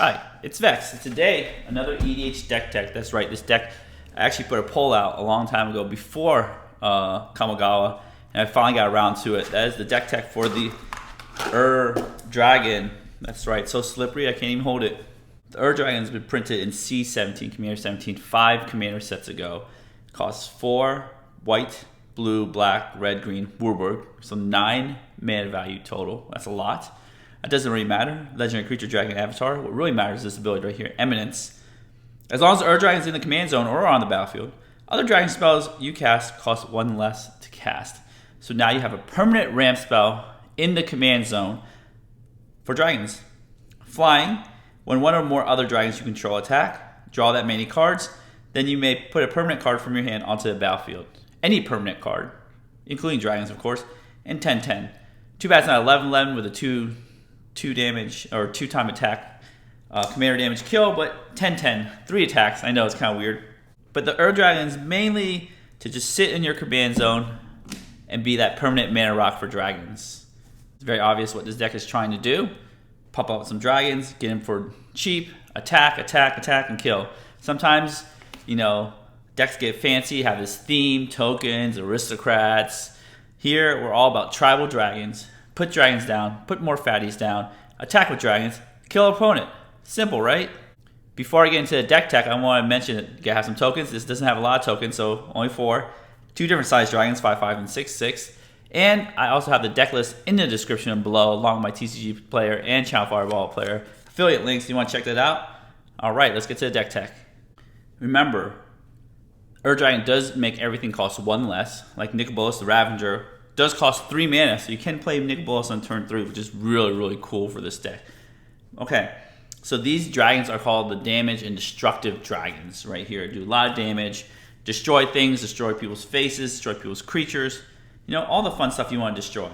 Hi, it's Vex. And today, another EDH deck tech. That's right, this deck, I actually put a poll out a long time ago before Kamigawa, and I finally got around to it. That is the deck tech for the Dragon. That's right, so slippery I can't even hold it. The Dragon has been printed in C17, Commander 17, 5 Commander sets ago. Costs 4 white, blue, black, red, green, Warburg. So 9 mana value total. That's a lot. That doesn't really matter. Legendary creature, dragon, avatar. What really matters is this ability right here, Eminence. As long as the Dragon is in the command zone or on the battlefield, other dragon spells you cast cost 1 less to cast. So now you have a permanent ramp spell in the command zone for dragons. Flying, when one or more other dragons you control attack, draw that many cards, then you may put a permanent card from your hand onto the battlefield. Any permanent card, including dragons of course, and 10/10. Too bad it's not 11/11 with a 2 damage or 2-time attack commander damage kill, but 10/10, 3 attacks. I know it's kind of weird, but the Dragon is mainly to just sit in your command zone and be that permanent mana rock for dragons. It's very obvious what this deck is trying to do. Pop out some dragons, get them for cheap, attack, and kill. Sometimes, you know, decks get fancy, have this theme, tokens, aristocrats. Here, we're all about tribal dragons. Put dragons down, put more fatties down, attack with dragons, kill opponent. Simple, right? Before I get into the deck tech, I want to mention that you gotta have some tokens. This doesn't have a lot of tokens, so only 4. 2 different size dragons, 5/5 and 6/6. And I also have the deck list in the description below, along with my TCG player and Channel Fireball player affiliate links. You want to check that out? All right, let's get to the deck tech. Remember, Dragon does make everything cost 1 less, like Nicobolus the Ravager does cost 3 mana, so you can play Nicobolus on turn 3, which is really, really cool for this deck. Okay, so these dragons are called the damage and destructive dragons right here. Do a lot of damage, destroy things, destroy people's faces, destroy people's creatures, you know, all the fun stuff you want to destroy.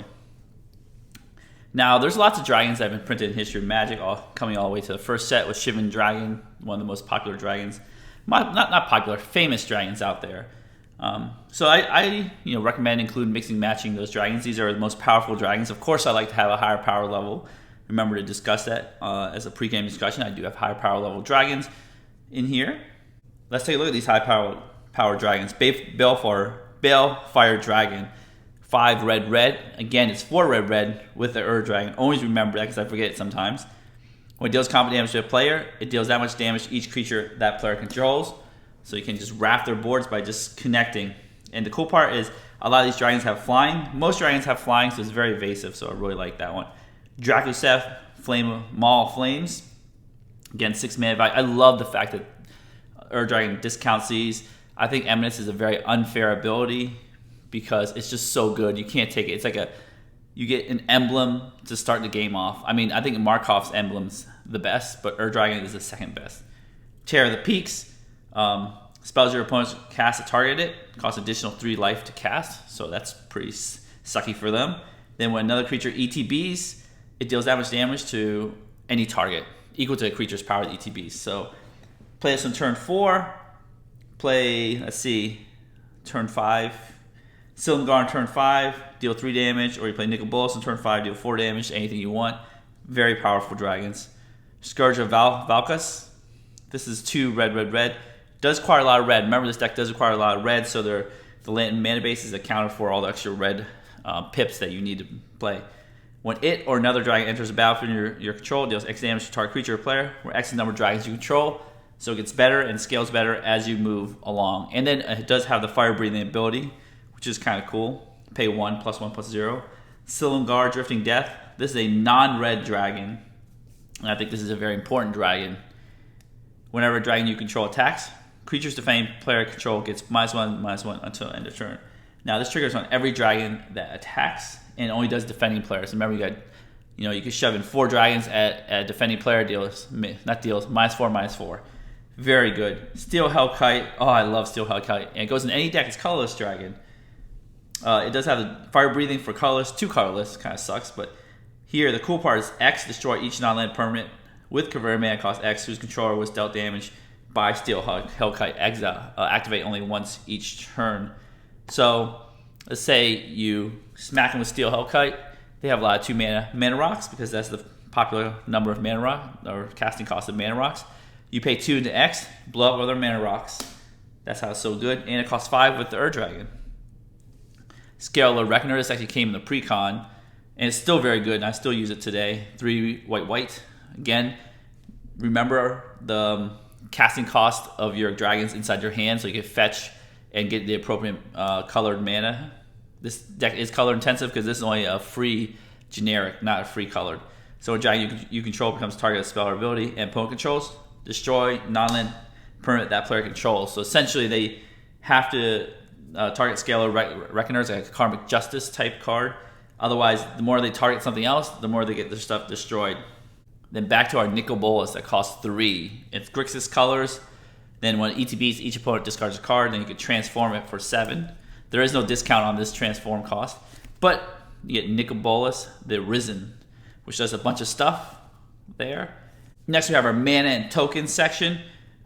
Now, there's lots of dragons that have been printed in History of Magic, coming all the way to the first set with Shivan Dragon, one of the most popular dragons. Not popular, famous dragons out there. So I recommend including mixing matching those dragons. These are the most powerful dragons. Of course, I like to have a higher power level. Remember to discuss that as a pre-game discussion. I do have higher power level dragons in here. Let's take a look at these high power dragons. Balefire Dragon, 5 red. Again, it's 4 red with the Dragon. Always remember that because I forget it sometimes. When it deals combat damage to a player, it deals that much damage to each creature that player controls. So you can just wrap their boards by just connecting. And the cool part is a lot of these dragons have flying. Most dragons have flying, so it's very evasive, so I really like that one. Drakuseth, Maul Flames. Again, 6 mana value. I love the fact that Dragon discounts these. I think Eminence is a very unfair ability because it's just so good. You can't take it. It's like you get an emblem to start the game off. I mean, I think Markov's emblem's the best, but Dragon is the second best. Terror of the Peaks. Spells your opponents cast to target it. Costs additional 3 life to cast, so that's pretty sucky for them. Then when another creature ETBs, it deals that much damage to any target, equal to a creature's power with ETBs. So play this on turn 4. Play, turn 5. Silumgar on turn 5, deal 3 damage, or you play Nicobolus on turn 5, deal 4 damage, anything you want. Very powerful dragons. Scourge of Valkas. This is 2 red. Does require a lot of red. Remember, this deck does require a lot of red, so the mana base is accounted for all the extra red pips that you need to play. When it or another dragon enters the battlefield your control, deals X damage to target creature or player, where X is the number of dragons you control, so it gets better and scales better as you move along. And then it does have the fire-breathing ability, which is kind of cool. Pay 1, +1/+0. Silumgar, Drifting Death. This is a non-red dragon, and I think this is a very important dragon. Whenever a dragon you control attacks, creatures defending player control gets -1/-1 until end of turn. Now this triggers on every dragon that attacks and only does defending players. Remember, you can shove in 4 dragons at a defending player, -4/-4. Very good. Steel Hellkite. Oh, I love Steel Hellkite. And it goes in any deck. It's colorless dragon. It does have the fire breathing for colorless, 2 colorless. Kind of sucks, but here the cool part is X, destroy each non-land permanent with converted mana cost X whose controller was dealt damage by Steel Hellkite. Activate only once each turn. So let's say you smack them with Steel Hellkite. They have a lot of 2 mana rocks because that's the popular number of mana rock or casting cost of mana rocks. You pay 2 into X, blow up other mana rocks. That's how it's so good. And it costs 5 with the Ur-Dragon. Scalar Reckoner, this actually came in the pre-con, and it's still very good, and I still use it today. 3 white. Again, remember the casting cost of your dragons inside your hand, so you can fetch and get the appropriate colored mana. This deck is color intensive because this is only a free generic, not a free colored. So a dragon you control becomes target of spell or ability, and opponent controls. Destroy non-land permanent that player controls. So essentially they have to target Scalar Reckoners, like a Karmic Justice type card. Otherwise, the more they target something else, the more they get their stuff destroyed. Then back to our Nicol Bolas that costs 3. It's Grixis colors. Then when ETBs, each opponent discards a card, then you can transform it for 7. There is no discount on this transform cost. But you get Nicol Bolas, the Risen, which does a bunch of stuff there. Next we have our mana and tokens section.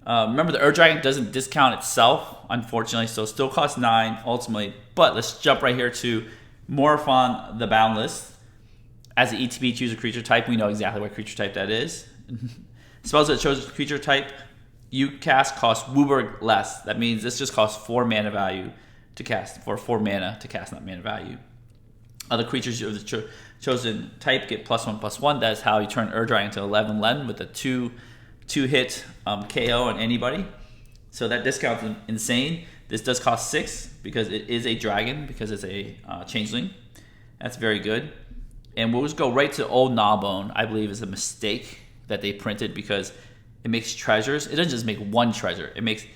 Remember the Ur-Dragon doesn't discount itself, unfortunately, so it still costs 9 ultimately. But let's jump right here to Morophon the Boundless. As an ETB, choose a creature type. We know exactly what creature type that is. Spells that chose creature type you cast cost Wooburg less. That means this just costs 4 mana value to cast, for 4 mana to cast, not mana value. Other creatures of the chosen type get +1/+1. That's how you turn Ur-Dragon into 11/11 with a 2-hit KO on anybody. So that discount is insane. This does cost 6 because it is a dragon, because it's a changeling. That's very good. And we'll just go right to Old Gnawbone. I believe is a mistake that they printed because it makes treasures. It doesn't just make one treasure. It makes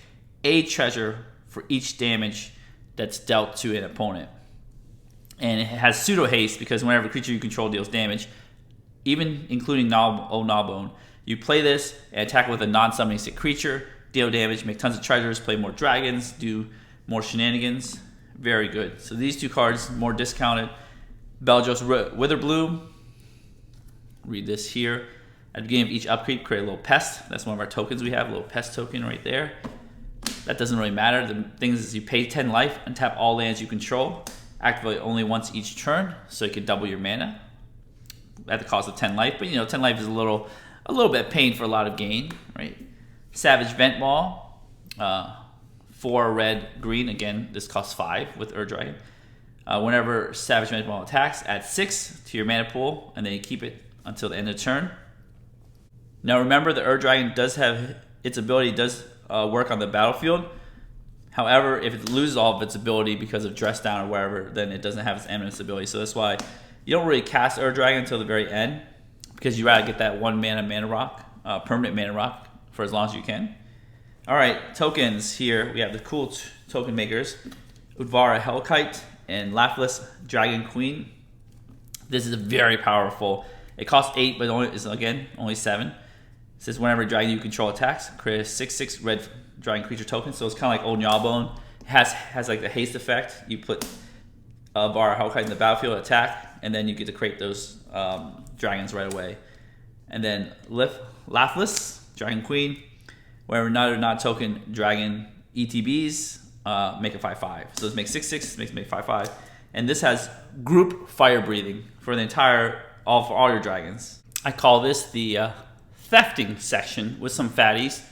a treasure for each damage that's dealt to an opponent. And it has pseudo haste because whenever a creature you control deals damage, even including Old Gnawbone, you play this and attack with a non-summoning stick creature, deal damage, make tons of treasures, play more dragons, do more shenanigans. Very good. So these 2 cards, more discounted. Beldros Witherbloom. Read this here. At the beginning of each upkeep, create a little pest. That's one of our tokens we have, a little pest token right there. That doesn't really matter. The thing is you pay 10 life, untap all lands you control, activate only once each turn, so you can double your mana at the cost of 10 life. But 10 life is a little bit of pain for a lot of gain, right? Savage Ventmaw, 4 red, green. Again, this costs 5 with Ur-Dragon. Whenever Savage Ventmaw attacks, add 6 to your mana pool, and then you keep it until the end of the turn. Now remember, the Ur-Dragon does have its ability does work on the battlefield. However, if it loses all of its ability because of Dress Down or whatever, then it doesn't have its eminence ability. So that's why you don't really cast Ur-Dragon until the very end, because you rather get that 1 mana rock, permanent mana rock, for as long as you can. All right, tokens here. We have the cool token makers, Udvara Hellkite and Laplace Dragon Queen. This is very powerful. It costs 8, but only 7. It says whenever dragon you control attacks, create a 6/6 red dragon creature token. So it's kind of like Old Gnawbone. It has like the haste effect. You put Vara Hellkite in the battlefield, attack, and then you get to create those dragons right away. And then Laplace Dragon Queen, whenever not token dragon ETBs, make a 5/5. So this makes 6/6, make 5/5. And this has group fire breathing for all your dragons. I call this the thefting section with some fatties.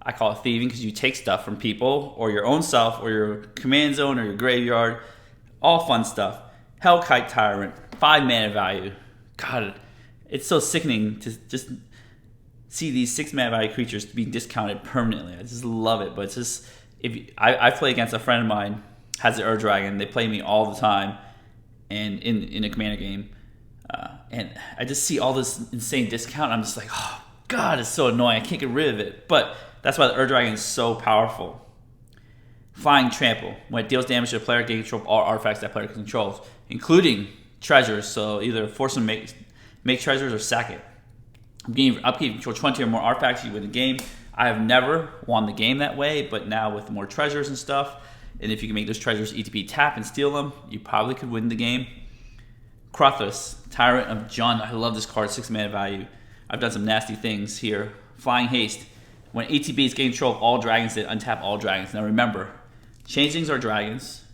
I call it thieving because you take stuff from people or your own self or your command zone or your graveyard. All fun stuff. Hellkite Tyrant, 5 mana value. God, it's so sickening to just see these 6 mana value creatures being discounted permanently. I just love it. But it's just, I play against a friend of mine, has the Ur-Dragon. They play me all the time, and in a commander game, and I just see all this insane discount. I'm just like, oh God, it's so annoying. I can't get rid of it. But that's why the Ur-Dragon is so powerful. Flying Trample. When it deals damage to a player, gain control of all artifacts that player controls, including treasures. So either force them to make treasures or sack it. Upkeep, control 20 or more artifacts, you win the game. I have never won the game that way, but now with more treasures and stuff, and if you can make those treasures ETB tap and steal them, you probably could win the game. Krothos, Tyrant of Jund. I love this card, 6 mana value. I've done some nasty things here. Flying Haste. When ETBs gain control of all dragons, they untap all dragons. Now remember, changelings are dragons,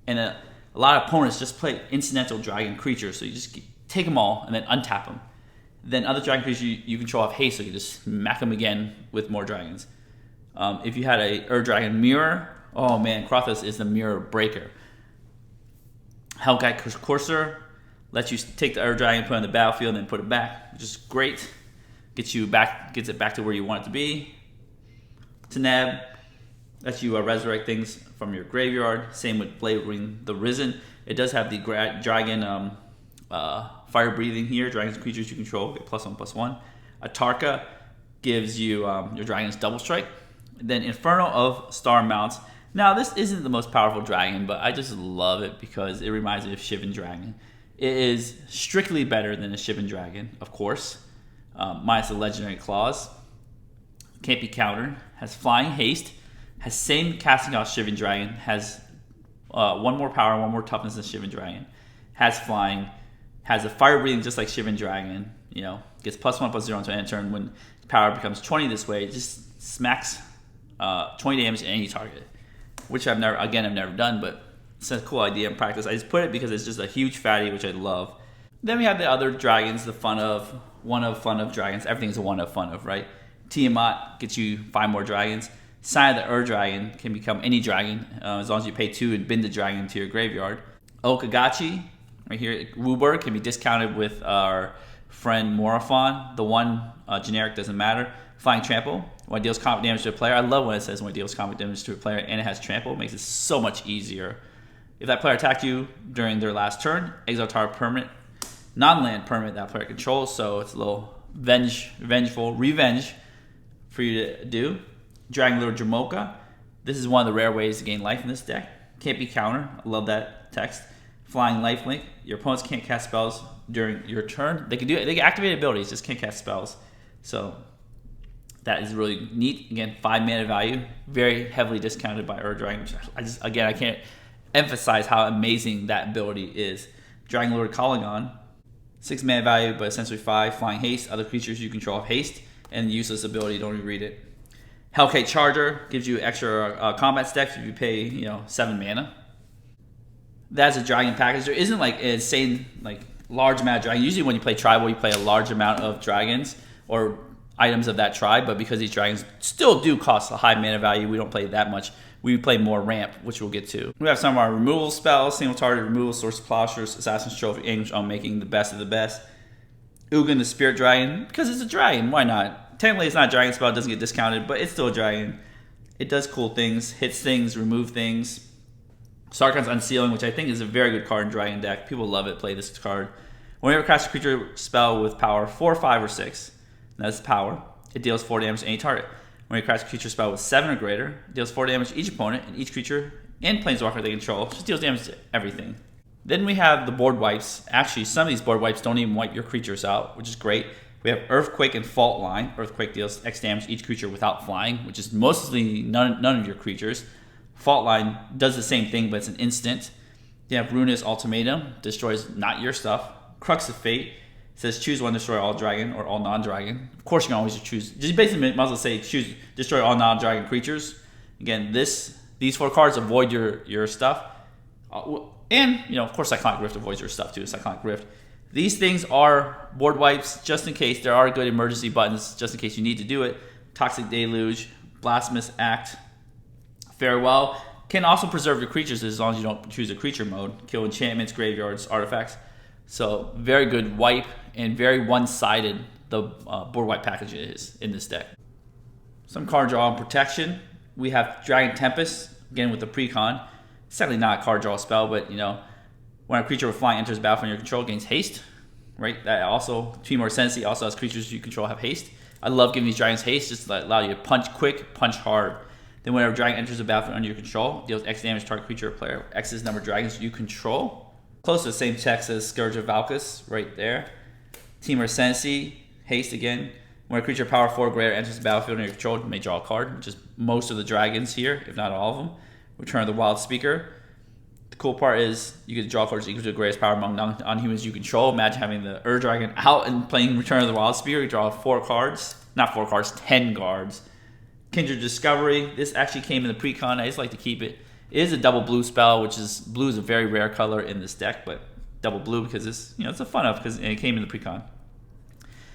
and a lot of opponents just play incidental dragon creatures, so you just take them all and then untap them. Then other dragon creatures you control have haste, so you just smack them again with more dragons. If you had a Dragon Mirror, oh man, Krathus is the mirror breaker. Hellkite Courser lets you take the Dragon, put it on the battlefield, and then put it back, which is great. Gets it back to where you want it to be. Tanab lets you resurrect things from your graveyard. Same with Blade Ring the Risen. It does have the dragon fire breathing here. Dragons and creatures you control get +1/+1. Atarka gives you your dragon's double strike. Then Inferno of Star Mounts. Now this isn't the most powerful dragon, but I just love it because it reminds me of Shivan Dragon. It is strictly better than a Shivan Dragon, of course, minus the legendary claws. Can't be countered. Has flying haste. Has same casting cost Shivan Dragon. Has one more power, one more toughness than Shivan Dragon. Has flying. Has a fire breathing just like Shivan Dragon. You know, gets +1/+0 until end turn. When power becomes 20 this way, it just smacks 20 damage to any target. Which I've never done, but it's a cool idea in practice. I just put it because it's just a huge fatty, which I love. Then we have the other dragons, the fun of dragons. Everything's a one of fun of, right? Tiamat gets you 5 more dragons. Sign of the Dragon can become any dragon as long as you pay 2 and bind the dragon to your graveyard. Okagachi, right here, Wooburg can be discounted with our friend Morophon. The one generic doesn't matter. Flying Trample, when it deals combat damage to a player. I love when it says when it deals combat damage to a player and it has Trample. It makes it so much easier. If that player attacked you during their last turn, exile target permanent, non-land permanent that player controls, so it's a little revenge for you to do. Dragon Lord Jamoka. This is one of the rare ways to gain life in this deck. Can't be countered. I love that text. Flying Lifelink. Your opponents can't cast spells during your turn. They can do it. They can activate abilities, just can't cast spells. So that is really neat. Again, 5 mana value. Very heavily discounted by Dragon. I can't emphasize how amazing that ability is. Dragon Lord Colligon. 6 mana value, but essentially 5. Flying Haste. Other creatures you control have haste. And useless ability, don't even read it. Hellkite Charger gives you extra combat steps if you pay 7 mana. That's a dragon package. There isn't like an insane large amount of dragons. Usually when you play tribal, you play a large amount of dragons or items of that tribe, but because these dragons still do cost a high mana value, we don't play that much. We play more ramp, which we'll get to. We have some of our removal spells: single target removal, Source of Plowshares, Assassin's Trophy, English on making the best of the best. Ugin the Spirit Dragon, because it's a dragon, why not? Technically it's not a dragon spell, it doesn't get discounted, but it's still a dragon. It does cool things, hits things, remove things. Sarkhan's Unsealing, which I think is a very good card in Dragon deck. People love it, play this card. Whenever you cast a creature spell with power 4, 5, or 6, that's power, it deals 4 damage to any target. When you cast a creature spell with 7 or greater, it deals 4 damage to each opponent, and each creature and planeswalker they control just deals damage to everything. Then we have the board wipes. Actually, some of these board wipes don't even wipe your creatures out, which is great. We have Earthquake and Fault Line. Earthquake deals X damage to each creature without flying, which is mostly none of your creatures. Fault Line does the same thing, but it's an instant. You have Ruinous Ultimatum, destroys not your stuff. Crux of Fate says choose one, destroy all dragon or all non-dragon. Of course, you can always choose. Just basically, might as well say choose destroy all non-dragon creatures. Again, these 4 cards avoid your stuff, and of course, Cyclonic Rift avoids your stuff too. Cyclonic Rift. These things are board wipes just in case. There are good emergency buttons just in case you need to do it. Toxic Deluge, Blasphemous Act, Farewell. Can also preserve your creatures as long as you don't choose a creature mode. Kill enchantments, graveyards, artifacts. So very good wipe and very one-sided the board wipe package is in this deck. Some card draw and protection. We have Dragon Tempest, again with the precon. It's certainly not a card draw spell, but when a creature with flying enters the battlefield under your control, gains haste. Right? That also, Team or Sensi also has creatures you control have haste. I love giving these dragons haste just to allow you to punch quick, punch hard. Then whenever a dragon enters the battlefield under your control, deals X damage to target creature or player. X is the number of dragons you control. Close to the same text as Scourge of Valkus, right there. Team or Sensi, haste again. When a creature power 4 or greater enters the battlefield under your control, you may draw a card, which is most of the dragons here, if not all of them. Return of the Wild Speaker. The cool part is you get to draw cards equal to the greatest power among non-humans you control. Imagine having the Dragon out and playing Return of the Wild Speaker. You draw 4 cards. Not 4 cards, 10 cards. Kindred Discovery. This actually came in the precon. I just like to keep it. It is a double blue spell, which is blue is a very rare color in this deck, but double blue because it's a fun of because it came in the precon.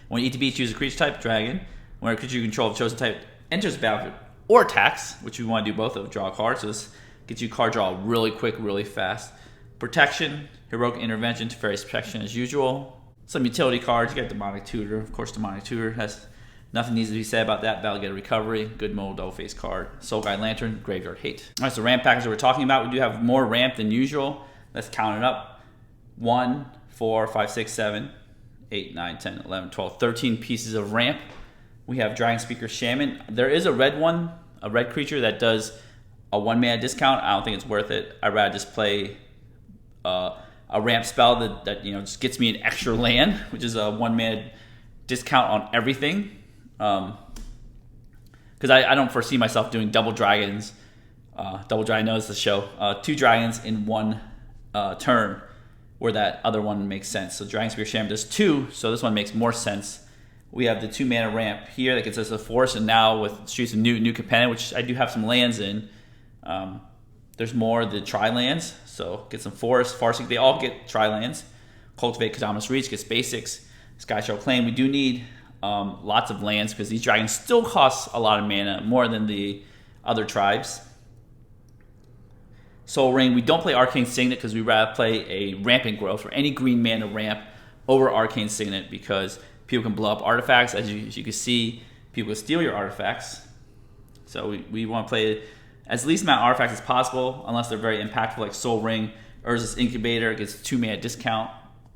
When ETB, choose a creature type, dragon. When a creature you control of chosen type enters the battlefield or attacks, which we want to do both of, draw a card. So this gets you card draw really quick, really fast. Protection, heroic intervention, Teferi's protection as usual. Some utility cards, you got Demonic Tutor. Of course, Demonic Tutor has nothing needs to be said about that. That'll get a recovery. Good mode, double face card. Soul Guide Lantern, Graveyard Hate. All right, so ramp package that we're talking about. We do have more ramp than usual. Let's count it up. 1, 4, 5, 6, 7, 8, 9, 10, 11, 12, 13 pieces of ramp. We have Dragon Speaker Shaman. There is a red one, a red creature that does a 1-mana discount. I don't think it's worth it. I'd rather just play a ramp spell that just gets me an extra land, which is a 1-mana discount on everything. Because I don't foresee myself doing double dragons. Double dragon knows the show. 2 dragons in 1 turn, where that other one makes sense. So Dragon Spear Shaman does 2, so this one makes more sense. We have the 2-mana ramp here that gets us a force, and now with Streets of New Companion, which I do have some lands in. There's more of the tri-lands, so get some forest, Farseek, they all get tri-lands. Cultivate Kadamas Reach gets basics. Skyshell Claim, we do need lots of lands because these dragons still cost a lot of mana, more than the other tribes. Soul Ring, we don't play Arcane Signet because we'd rather play a Rampant Growth or any green mana ramp over Arcane Signet because people can blow up artifacts. As you can see, people can steal your artifacts. So we want to play as least amount of artifacts as possible, unless they're very impactful, like Soul Ring. Urza's Incubator gets a 2-mana discount.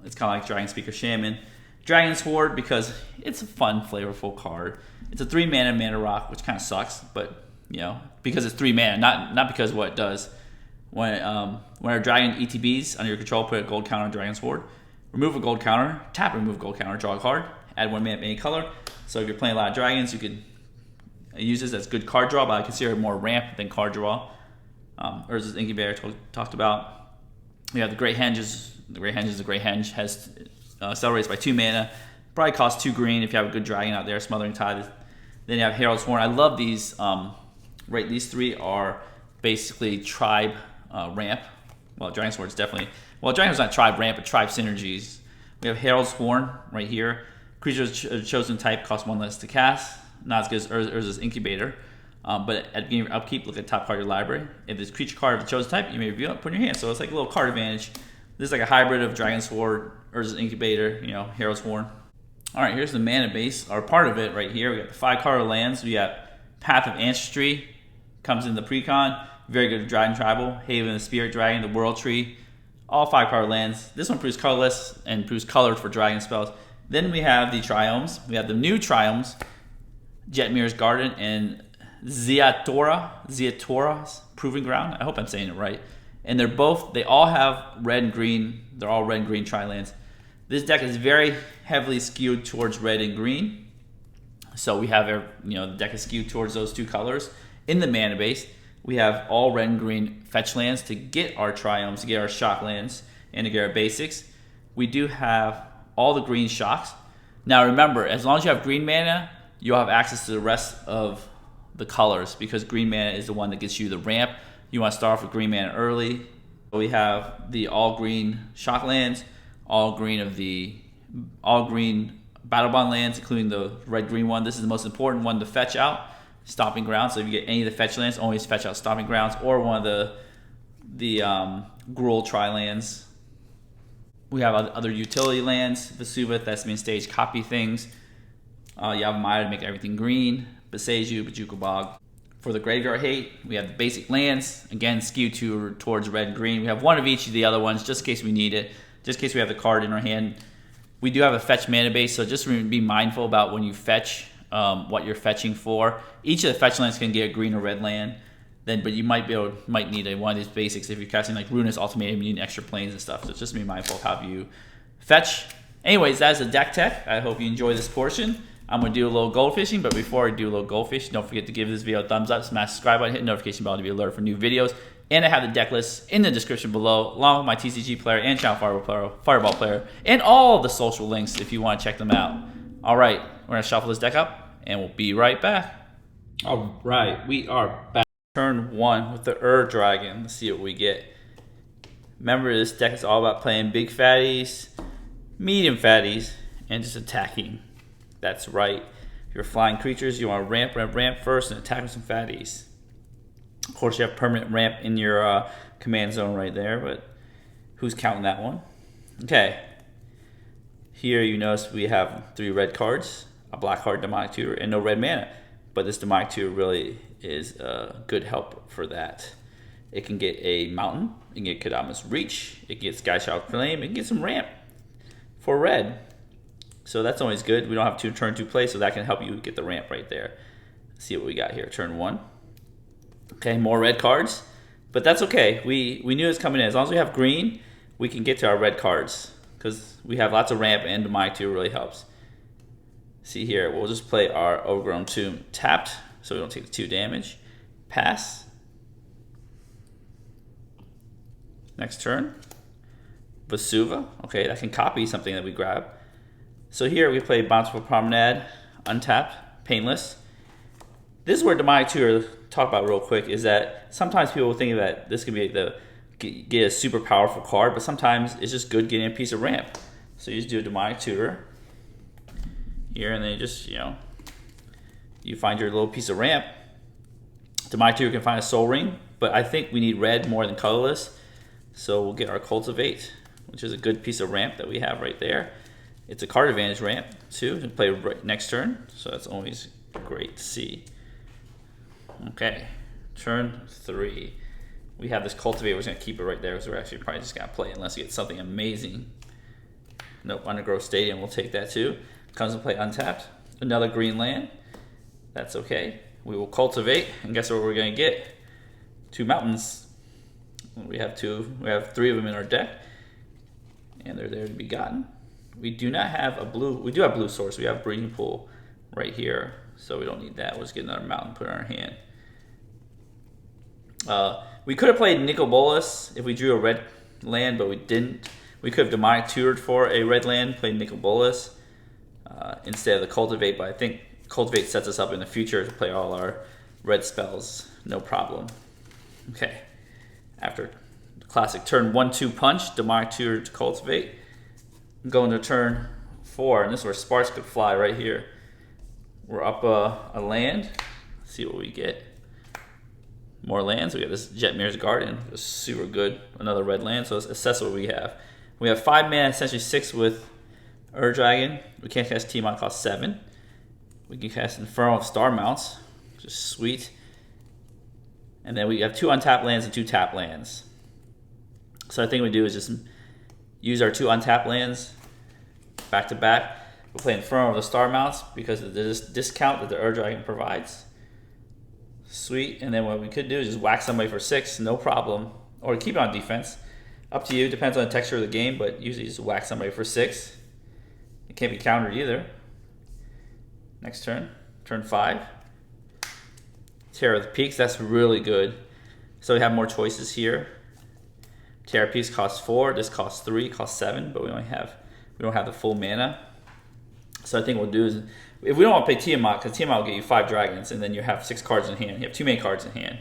It's kind of like Dragon Speaker Shaman. Dragon's Horde, because it's a fun, flavorful card. It's a 3-mana mana rock, which kind of sucks, but because it's 3 mana, not because of what it does. When a dragon ETBs under your control, put a gold counter on Dragon's Horde. Remove a gold counter, tap remove gold counter, draw a card, add 1 mana of any color. So if you're playing a lot of dragons, you could use this as good card draw, but I consider it more ramp than card draw. Urza's Incubator talked about. We have the Great Henge. The Great Henge has accelerates by 2 mana. Probably costs 2 green if you have a good dragon out there. Smothering Tide. Then you have Herald's Horn. I love these. Right, these 3 are basically tribe ramp. Well, Dragon's Sword's definitely. Well, Dragon's not tribe ramp, but tribe synergies. We have Herald's Horn right here. Creatures chosen type cost 1 less to cast. Not as good as Urza's Incubator. But at beginning of upkeep, look at the top card of your library. If there's a creature card of the chosen type, you may reveal it, put it in your hand. So it's like a little card advantage. This is like a hybrid of Dragon's Sword, Urza's Incubator, Herald's Horn. All right, here's the mana base, or part of it right here. We got the 5 card lands. We got Path of Ancestry, comes in the precon. Very good Dragon Tribal, Haven of the Spirit Dragon, the World Tree. All 5 card lands. This one proves colorless and proves colored for dragon spells. Then we have the Triomes. We have the new Triomes, Jetmir's Garden and Ziatora's Proving Ground. I hope I'm saying it right. And they all have red and green. They're all red and green tri-lands. This deck is very heavily skewed towards red and green. So we have, the deck is skewed towards those 2 colors. In the mana base, we have all red and green fetch lands to get our Triomes, to get our shock lands, and to get our basics. We do have all the green shocks. Now remember, as long as you have green mana, you'll have access to the rest of the colors because green mana is the one that gets you the ramp. You want to start off with green mana early. We have the all green shock lands, all green battle bond lands, including the red green one. This is the most important one to fetch out, Stomping Grounds. So if you get any of the fetch lands, always fetch out Stomping Grounds or one of the Gruul tri-lands. We have other utility lands, Vesuva, Thespian Stage, copy things. Yavimaya to make everything green, Beseju, Bajuka Bog. For the Graveyard Hate, we have the basic lands, again skewed towards red and green. We have one of each of the other ones just in case we need it, just in case we have the card in our hand. We do have a fetch mana base, so just be mindful about when you fetch what you're fetching for. Each of the fetch lands can get a green or red land, but you might need one of these basics if you're casting like Ruinous Ultimatum, you need extra planes and stuff. So just be mindful of how you fetch. Anyways, that's a deck tech. I hope you enjoy this portion. I'm going to do a little gold fishing, but before I do a little gold fishing, don't forget to give this video a thumbs up, smash the subscribe button, hit the notification bell to be alerted for new videos. And I have the deck list in the description below, along with my TCG player and channel Fireball player, and all the social links if you want to check them out. All right, we're going to shuffle this deck up, and we'll be right back. All right, we are back. Turn 1 with the Dragon. Let's see what we get. Remember, this deck is all about playing big fatties, medium fatties, and just attacking. That's right. If you're flying creatures, you want to ramp first and attack with some fatties. Of course, you have permanent ramp in your command zone right there, but who's counting that one? Okay. Here you notice we have 3 red cards, a black card, Demonic Tutor, and no red mana. But this Demonic Tutor really is a good help for that. It can get a mountain, it can get Kadama's Reach, it gets Skyshot Flame, it can get some ramp for red. So that's always good. We don't have to turn 2 play, so that can help you get the ramp right there. Let's see what we got here. Turn 1. Okay, more red cards. But that's okay. We knew it was coming in. As long as we have green, we can get to our red cards. Because we have lots of ramp, and Demonic Tutor really helps. See here, we'll just play our Overgrown Tomb tapped, so we don't take the 2 damage. Pass. Next turn. Vesuva. Okay, that can copy something that we grab. So here we play Bountiful Promenade, untapped, painless. This is where Demonic Tutor, talk about real quick, is that sometimes people think that this could be get a super powerful card, but sometimes it's just good getting a piece of ramp. So you just do a Demonic Tutor here, and then you just, you find your little piece of ramp. Demonic Tutor can find a Soul Ring, but I think we need red more than colorless. So we'll get our Cultivate, which is a good piece of ramp that we have right there. It's a card advantage ramp too to play right next turn, so that's always great to see. Okay, turn 3. We have this Cultivate. We're just gonna keep it right there because we're actually probably just gonna play it unless we get something amazing. Nope, Undergrowth Stadium. We'll take that too. Comes and play untapped. Another green land. That's okay. We will Cultivate, and guess what we're gonna get? 2 mountains. We have 2. We have 3 of them in our deck, and they're there to be gotten. We do not have a blue. We do have blue source. We have Breeding Pool right here, so we don't need that. We'll just get another mountain, put it in our hand. We could have played Nicol Bolas if we drew a red land, but we didn't. We could have Demonic Tutored for a red land, played Nicol Bolas instead of the Cultivate, but I think Cultivate sets us up in the future to play all our red spells, no problem. Okay, after the classic turn 1-2 punch, Demonic Tutor to Cultivate. Going to turn 4, and this is where Sparks could fly right here. We're up a land. Let's see what we get. More lands. We got this Jetmir's Garden. It's super good. Another red land. So let's assess what we have. We have 5 mana, essentially 6 with Dragon. We can't cast Tiamat, cost 7. We can cast Inferno of Star Mounts, which is sweet. And then we have 2 untapped lands and 2 tapped lands. So I think we do is just use our 2 untapped lands back to back. We'll play Inferno of the Star Mounts because of this discount that the Dragon provides. Sweet. And then what we could do is just whack somebody for 6, no problem. Or keep it on defense. Up to you. Depends on the texture of the game, but usually just whack somebody for 6. It can't be countered either. Next turn. Turn 5. Terror of the Peaks. That's really good. So we have more choices here. Terror of Peaks costs 4. This costs 3. Costs 7. But we don't have the full mana. So I think what we'll do is, if we don't want to play Tiamat, because Tiamat will get you 5 dragons, and then you have 6 cards in hand. You have 2 main cards in hand.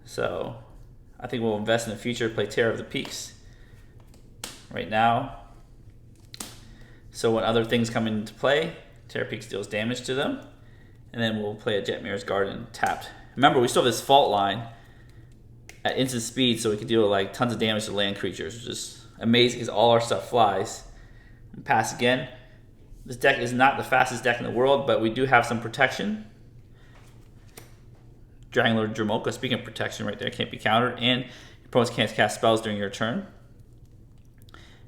So I think we'll invest in the future, play Terror of the Peaks right now. So when other things come into play, Terror of Peaks deals damage to them. And then we'll play a Jetmir's Garden tapped. Remember, we still have this Fault Line at instant speed, so we can deal like tons of damage to land creatures, which is amazing because all our stuff flies. Pass again. This deck is not the fastest deck in the world, but we do have some protection. Dragon Lord Dramoka, speaking of protection right there, can't be countered, and your opponents can't cast spells during your turn.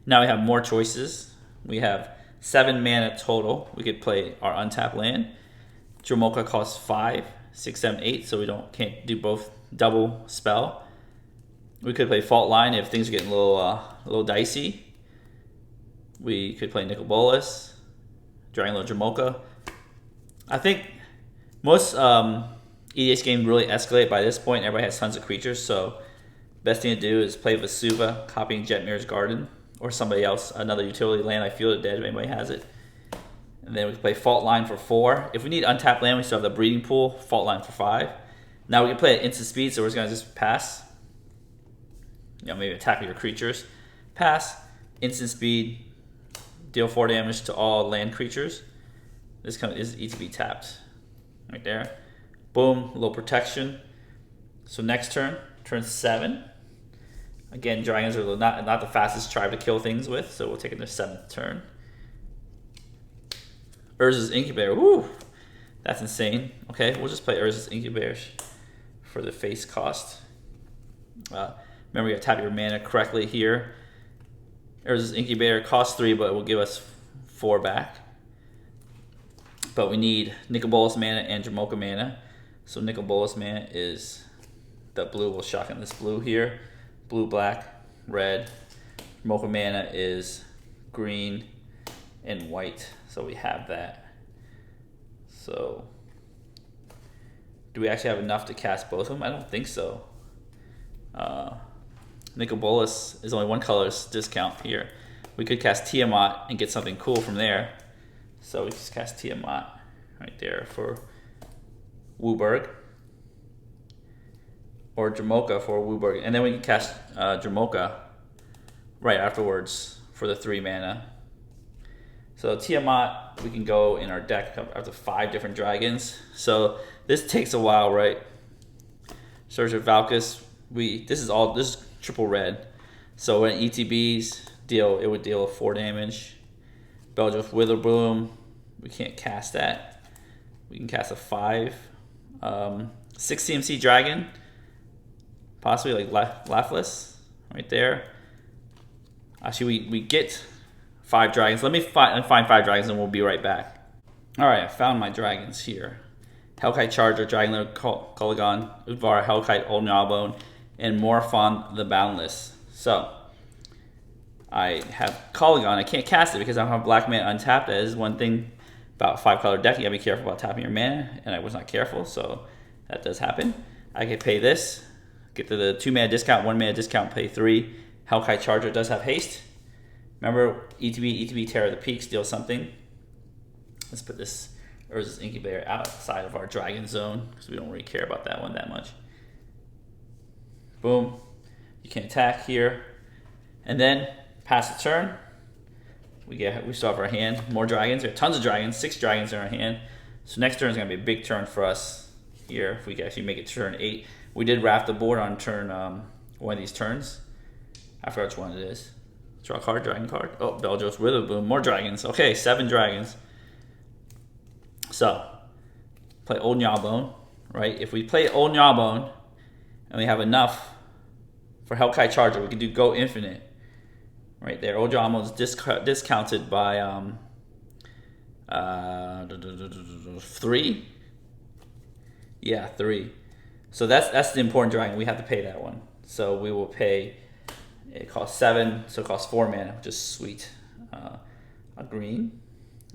Now we have more choices. We have 7 mana total. We could play our untapped land. Dramoka costs 5, 6, 7, 8, so we can't do both double spell. We could play Fault Line if things are getting a little dicey. We could play Nicol Bolas, Dragon Lord Dramoka. I think most EDH games really escalate by this point. Everybody has tons of creatures, so best thing to do is play Vesuva, copying Jetmir's Garden, or somebody else, another utility land. I feel it dead if anybody has it. And then we can play Fault Line for 4. If we need untapped land, we still have the Breeding Pool, Fault Line for 5. Now we can play at instant speed, so we're just going to just pass. Maybe attack your creatures. Pass, instant speed, deal 4 damage to all land creatures. This kind of is ETB tapped. Right there. Boom, low protection. So next turn, turn 7. Again, dragons are not the fastest tribe to kill things with, so we'll take it in the 7th turn. Urza's Incubator. Woo! That's insane. Okay, we'll just play Urza's Incubator for the face cost. Remember, you gotta tap your mana correctly here. Urza's Incubator costs 3, but it will give us 4 back. But we need Nicol Bolas mana and Jamocha mana. So Nicol Bolas mana is the blue. We'll shotgun this blue here. Blue, black, red. Jamocha mana is green and white. So we have that. So do we actually have enough to cast both of them? I don't think so. Nicol Bolas is only 1 color's discount here. We could cast Tiamat and get something cool from there. So we just cast Tiamat right there for Wooburg. Or Jamocha for Wooburg. And then we can cast Jamocha right afterwards for the 3 mana. So Tiamat, we can go in our deck up to 5 different dragons. So this takes a while, right? Surge of Valkus, this is triple red. So when ETBs it would deal 4 damage. Beldrill's Witherbloom, we can't cast that. We can cast a 5. 6 CMC dragon, possibly like Laughless, right there. Actually, we get 5 dragons. Let me find 5 dragons and we'll be right back. Alright, I found my dragons here. Hellkite Charger, Dragonlord Kolaghan, Udvara, Hellkite, Old Gnawbone, and Morphon the Boundless. So, I have Kolaghan. I can't cast it because I don't have black mana untapped. That is one thing about 5-color deck. You gotta be careful about tapping your mana, and I was not careful, so that does happen. I can pay this, get to the 2 mana discount, 1 mana discount, pay 3. Hellkite Charger does have haste. Remember, ETB, Terror of the Peak, steal something. Let's put this Urza's Incubator outside of our dragon zone because we don't really care about that one that much. Boom. You can attack here. And then, pass the turn. We still have our hand. More dragons. We have tons of dragons. 6 dragons in our hand. So next turn is going to be a big turn for us here if we can actually make it turn 8. We did wrap the board on turn one of these turns. I forgot which one it is. Draw a card, dragon card. Oh, Beldrill's Witherbloom. More dragons. Okay, 7 dragons. So, play Old Gnawbone, right? If we play Old Gnawbone and we have enough for Hellkite Charger, we can do Go Infinite. Right there. Old Gnawbone's discounted by 3. Yeah, 3. So that's the important dragon. We have to pay that one. So we will pay. It costs 7, so it costs 4 mana, which is sweet. A green.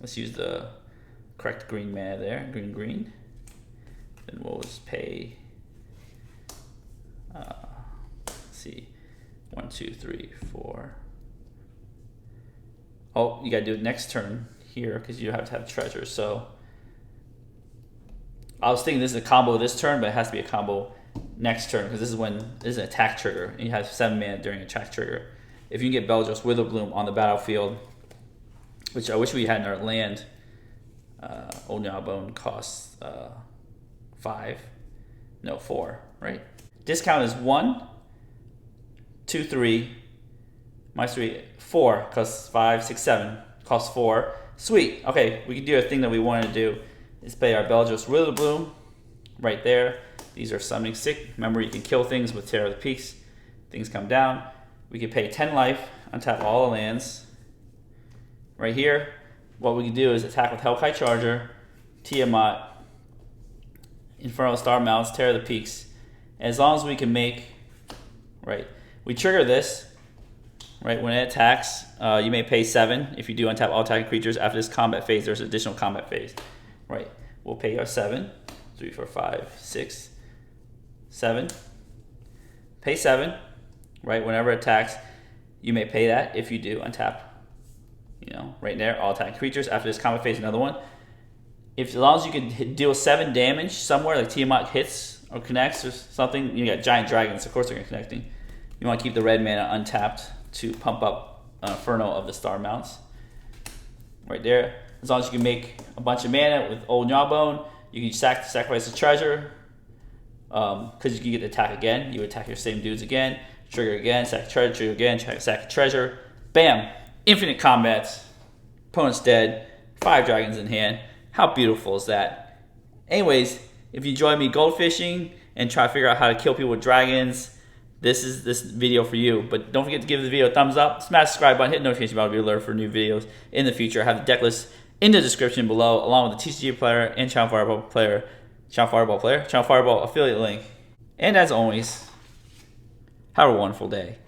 Let's use the correct green mana there. Green. Then we'll just pay. Let's see. 1, 2, 3, 4. Oh, you gotta do it next turn here because you have to have treasure. So I was thinking this is a combo this turn, but it has to be a combo next turn because this is an attack trigger and you have 7 mana during attack trigger. If you can get Beldrill's Witherbloom on the battlefield, which I wish we had in our land, Old Gnawbone costs 4, right? Discount is 1, 2, 3, minus 3, 4, costs 5, 6, 7, costs 4. Sweet. Okay, we can do a thing that we wanted to do is pay our Beldrill's Witherbloom right there. These are summoning sick. Remember, you can kill things with Terror of the Peaks. Things come down. We can pay 10 life, untap all the lands. Right here, what we can do is attack with Hellkite Charger, Tiamat, Infernal Star Mounts, Terror of the Peaks. And as long as we can make, right, we trigger this, right, when it attacks, you may pay 7. If you do untap all attacking creatures after this combat phase, there's an additional combat phase. Right, we'll pay our 7, 3, 4, 5, 6, 7. Pay 7, right, whenever it attacks, you may pay that if you do untap. You know, right there, all attacking creatures. After this combat phase, another one. As long as you can deal 7 damage somewhere, like Tiamat hits or connects or something, you got giant dragons, of course they're connecting. You want to keep the red mana untapped to pump up Inferno of the Star Mounts. Right there. as long as you can make a bunch of mana with old Gnawbone, you can sacrifice a treasure. Because you can get the attack again. You attack your same dudes again. Trigger again, sack treasure, trigger again, sack treasure. Bam! Infinite combats. Opponent's dead. 5 dragons in hand. How beautiful is that? Anyways, if you enjoy me goldfishing and try to figure out how to kill people with dragons, this is this video for you. But don't forget to give the video a thumbs up, smash the subscribe button, hit the notification bell to be alerted for new videos in the future. I have the deck list in the description below, along with the TCG player and Channel Fireball affiliate link. And as always, have a wonderful day.